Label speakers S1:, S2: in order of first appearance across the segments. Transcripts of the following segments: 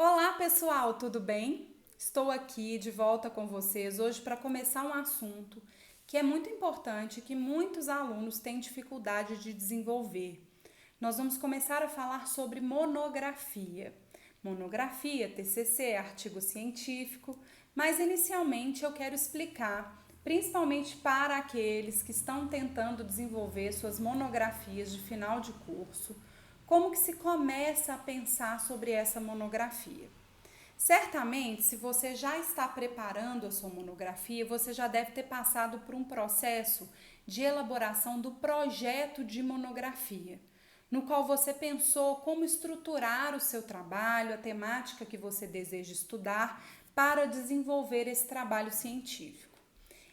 S1: Olá pessoal, tudo bem? Estou aqui de volta com vocês hoje para começar um assunto que é muito importante e que muitos alunos têm dificuldade de desenvolver. Nós vamos começar a falar sobre monografia. Monografia, TCC, artigo científico, mas inicialmente eu quero explicar, principalmente para aqueles que estão tentando desenvolver suas monografias de final de curso, como que se começa a pensar sobre essa monografia. Certamente, se você já está preparando a sua monografia, você já deve ter passado por um processo de elaboração do projeto de monografia, no qual você pensou como estruturar o seu trabalho, a temática que você deseja estudar para desenvolver esse trabalho científico.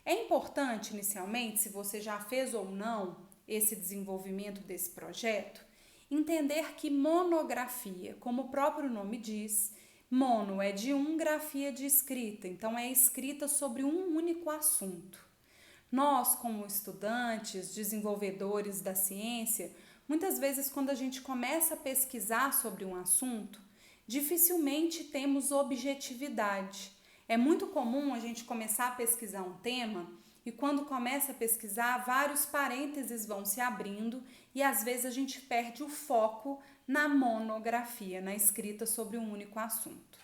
S1: É importante, inicialmente, se você já fez ou não esse desenvolvimento desse projeto, entender que monografia, como o próprio nome diz, mono é de grafia de escrita, então é escrita sobre um único assunto. Nós, como estudantes, desenvolvedores da ciência, muitas vezes quando a gente começa a pesquisar sobre um assunto, dificilmente temos objetividade. É muito comum a gente começar a pesquisar um tema e quando começa a pesquisar, vários parênteses vão se abrindo e às vezes a gente perde o foco na monografia, na escrita sobre um único assunto.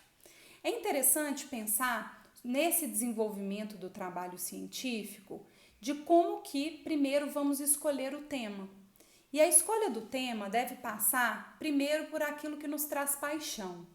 S1: É interessante pensar nesse desenvolvimento do trabalho científico de como que primeiro vamos escolher o tema. E a escolha do tema deve passar primeiro por aquilo que nos traz paixão.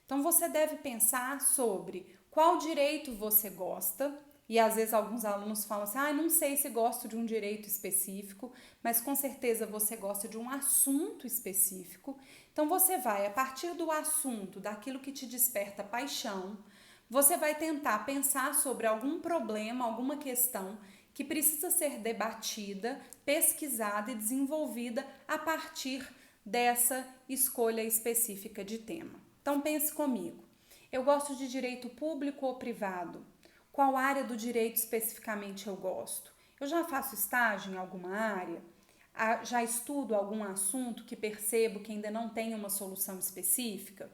S1: Então você deve pensar sobre qual direito você gosta, e às vezes alguns alunos falam assim, não sei se gosto de um direito específico, mas com certeza você gosta de um assunto específico. Então você vai, a partir do assunto, daquilo que te desperta paixão, você vai tentar pensar sobre algum problema, alguma questão que precisa ser debatida, pesquisada e desenvolvida a partir dessa escolha específica de tema. Então pense comigo, eu gosto de direito público ou privado? Qual área do direito especificamente eu gosto? Eu já faço estágio em alguma área? Já estudo algum assunto que percebo que ainda não tem uma solução específica?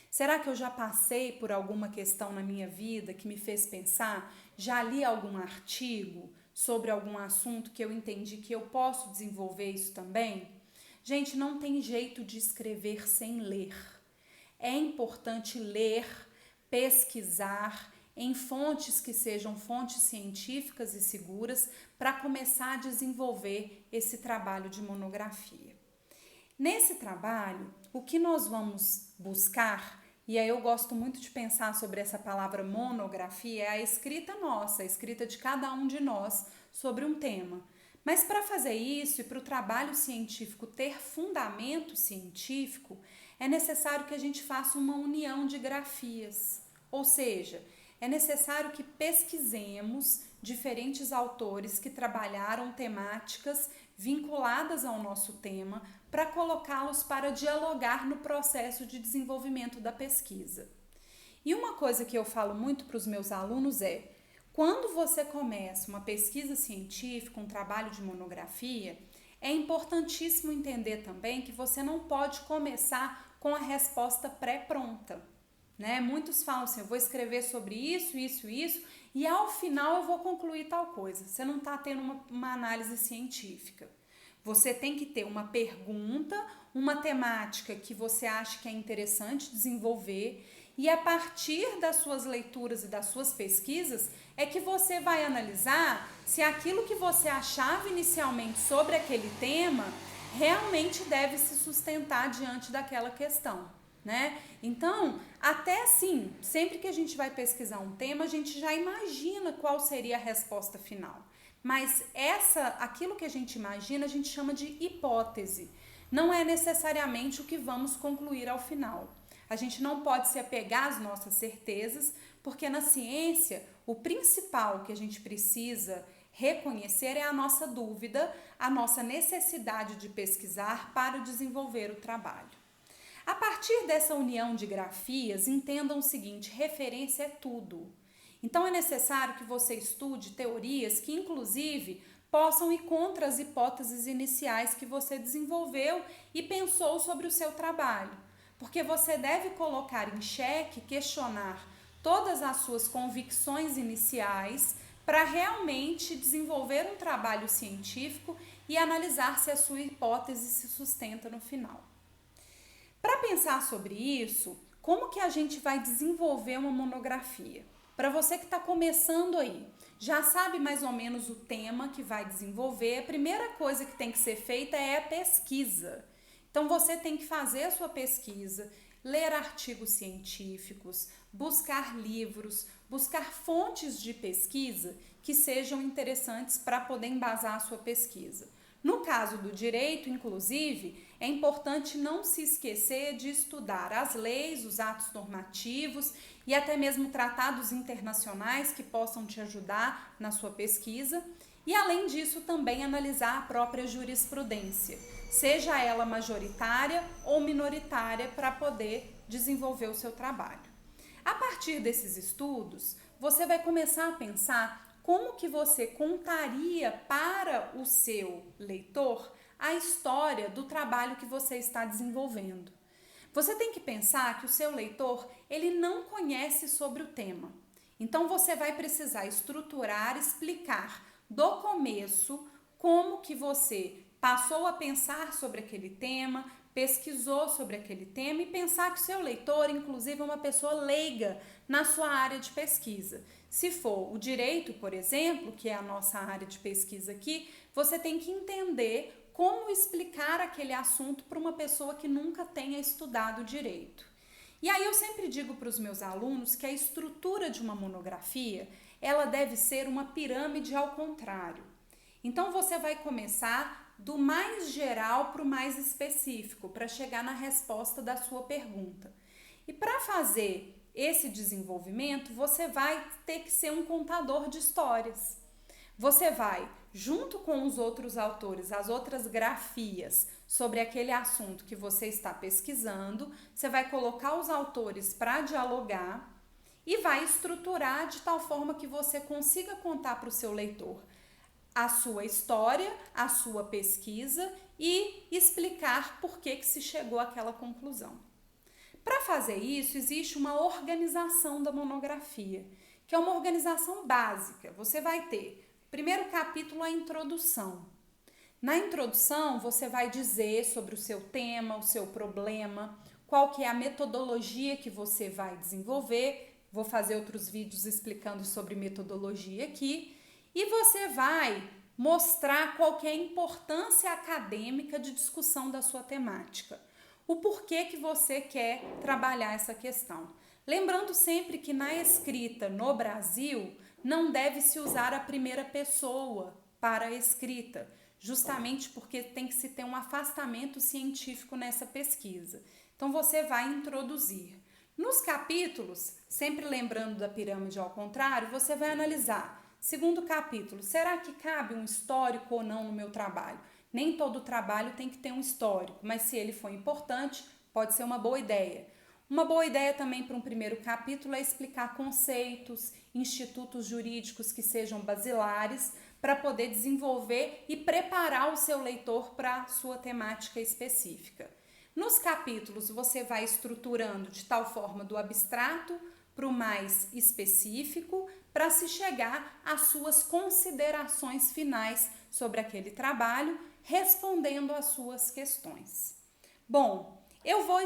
S1: Será que eu já passei por alguma questão na minha vida que me fez pensar? Já li algum artigo sobre algum assunto que eu entendi que eu posso desenvolver isso também? Gente, não tem jeito de escrever sem ler. É importante ler, pesquisar em fontes que sejam fontes científicas e seguras para começar a desenvolver esse trabalho de monografia. Nesse trabalho, o que nós vamos buscar, e aí eu gosto muito de pensar sobre essa palavra monografia, é a escrita nossa, a escrita de cada um de nós sobre um tema. Mas para fazer isso e para o trabalho científico ter fundamento científico, é necessário que a gente faça uma união de grafias, ou seja, é necessário que pesquisemos diferentes autores que trabalharam temáticas vinculadas ao nosso tema para colocá-los para dialogar no processo de desenvolvimento da pesquisa. E uma coisa que eu falo muito para os meus alunos é, quando você começa uma pesquisa científica, um trabalho de monografia, é importantíssimo entender também que você não pode começar com a resposta pré-pronta. Né? Muitos falam assim, eu vou escrever sobre isso, e ao final eu vou concluir tal coisa. Você não está tendo uma análise científica. Você tem que ter uma pergunta, uma temática que você acha que é interessante desenvolver, e a partir das suas leituras e das suas pesquisas é que você vai analisar se aquilo que você achava inicialmente sobre aquele tema realmente deve se sustentar diante daquela questão. Né? Então, até assim, sempre que a gente vai pesquisar um tema, a gente já imagina qual seria a resposta final. Mas aquilo que a gente imagina, a gente chama de hipótese. Não é necessariamente o que vamos concluir ao final. A gente não pode se apegar às nossas certezas, porque na ciência, o principal que a gente precisa reconhecer é a nossa dúvida, a nossa necessidade de pesquisar para desenvolver o trabalho. A partir dessa união de grafias, entendam o seguinte, referência é tudo. Então é necessário que você estude teorias que inclusive possam ir contra as hipóteses iniciais que você desenvolveu e pensou sobre o seu trabalho. porque você deve colocar em xeque, questionar todas as suas convicções iniciais para realmente desenvolver um trabalho científico e analisar se a sua hipótese se sustenta no final. Para pensar sobre isso, como que a gente vai desenvolver uma monografia? Para você que está começando aí, já sabe mais ou menos o tema que vai desenvolver, a primeira coisa que tem que ser feita é a pesquisa. Então você tem que fazer a sua pesquisa, ler artigos científicos, buscar livros, buscar fontes de pesquisa que sejam interessantes para poder embasar a sua pesquisa. No caso do direito, inclusive, é importante não se esquecer de estudar as leis, os atos normativos e até mesmo tratados internacionais que possam te ajudar na sua pesquisa. E, além disso, também analisar a própria jurisprudência, seja ela majoritária ou minoritária, para poder desenvolver o seu trabalho. A partir desses estudos, você vai começar a pensar como que você contaria para o seu leitor a história do trabalho que você está desenvolvendo. Você tem que pensar que o seu leitor, ele não conhece sobre o tema. Então você vai precisar estruturar, explicar do começo como que você passou a pensar sobre aquele tema, pesquisou sobre aquele tema e pensar que o seu leitor, inclusive, é uma pessoa leiga na sua área de pesquisa. Se for o direito, por exemplo, que é a nossa área de pesquisa aqui, você tem que entender como explicar aquele assunto para uma pessoa que nunca tenha estudado direito. E aí eu sempre digo para os meus alunos que a estrutura de uma monografia, ela deve ser uma pirâmide ao contrário. Então você vai começar do mais geral para o mais específico, para chegar na resposta da sua pergunta. E para fazer esse desenvolvimento, você vai ter que ser um contador de histórias. Você vai, junto com os outros autores, as outras grafias sobre aquele assunto que você está pesquisando, você vai colocar os autores para dialogar e vai estruturar de tal forma que você consiga contar para o seu leitor a sua história, a sua pesquisa e explicar por que se chegou àquela conclusão. Para fazer isso, existe uma organização da monografia, que é uma organização básica. Você vai ter, primeiro capítulo, a introdução. Na introdução, você vai dizer sobre o seu tema, o seu problema, qual que é a metodologia que você vai desenvolver. Vou fazer outros vídeos explicando sobre metodologia aqui. E você vai mostrar qual que é a importância acadêmica de discussão da sua temática. O porquê que você quer trabalhar essa questão. Lembrando sempre que na escrita no Brasil não deve se usar a primeira pessoa para a escrita, justamente porque tem que se ter um afastamento científico nessa pesquisa. Então você vai introduzir. Nos capítulos, sempre lembrando da pirâmide ao contrário, você vai analisar. Segundo capítulo, será que cabe um histórico ou não no meu trabalho? Nem todo trabalho tem que ter um histórico, mas se ele for importante, pode ser uma boa ideia. Uma boa ideia também para um primeiro capítulo é explicar conceitos, institutos jurídicos que sejam basilares para poder desenvolver e preparar o seu leitor para a sua temática específica. Nos capítulos você vai estruturando de tal forma do abstrato para o mais específico, para se chegar às suas considerações finais sobre aquele trabalho, respondendo às suas questões. Bom, eu vou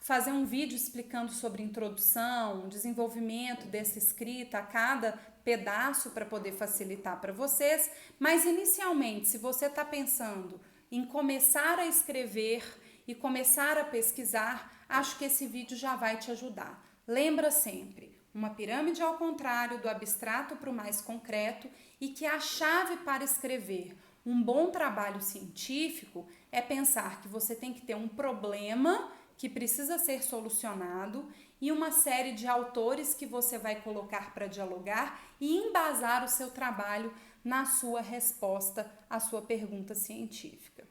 S1: fazer um vídeo explicando sobre introdução, desenvolvimento dessa escrita, a cada pedaço para poder facilitar para vocês, mas inicialmente, se você está pensando em começar a escrever e começar a pesquisar, acho que esse vídeo já vai te ajudar. Lembra sempre, uma pirâmide ao contrário, do abstrato para o mais concreto, e que a chave para escrever um bom trabalho científico é pensar que você tem que ter um problema que precisa ser solucionado e uma série de autores que você vai colocar para dialogar e embasar o seu trabalho na sua resposta à sua pergunta científica.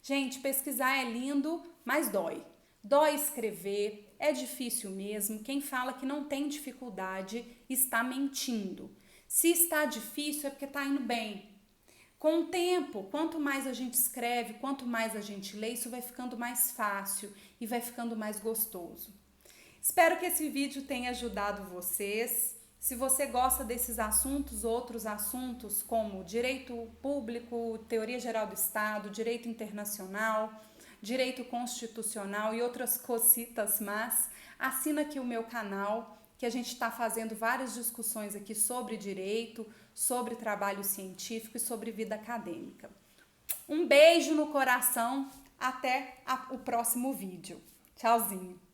S1: Gente, pesquisar é lindo, mas dói. Dói escrever, é difícil mesmo. Quem fala que não tem dificuldade está mentindo. Se está difícil é porque está indo bem. Com o tempo, quanto mais a gente escreve, quanto mais a gente lê, isso vai ficando mais fácil e vai ficando mais gostoso. Espero que esse vídeo tenha ajudado vocês. Se você gosta desses assuntos, outros assuntos como direito público, teoria geral do Estado, direito internacional, direito constitucional e outras cositas más, assina aqui o meu canal, que a gente está fazendo várias discussões aqui sobre direito, sobre trabalho científico e sobre vida acadêmica. Um beijo no coração, até o próximo vídeo. Tchauzinho!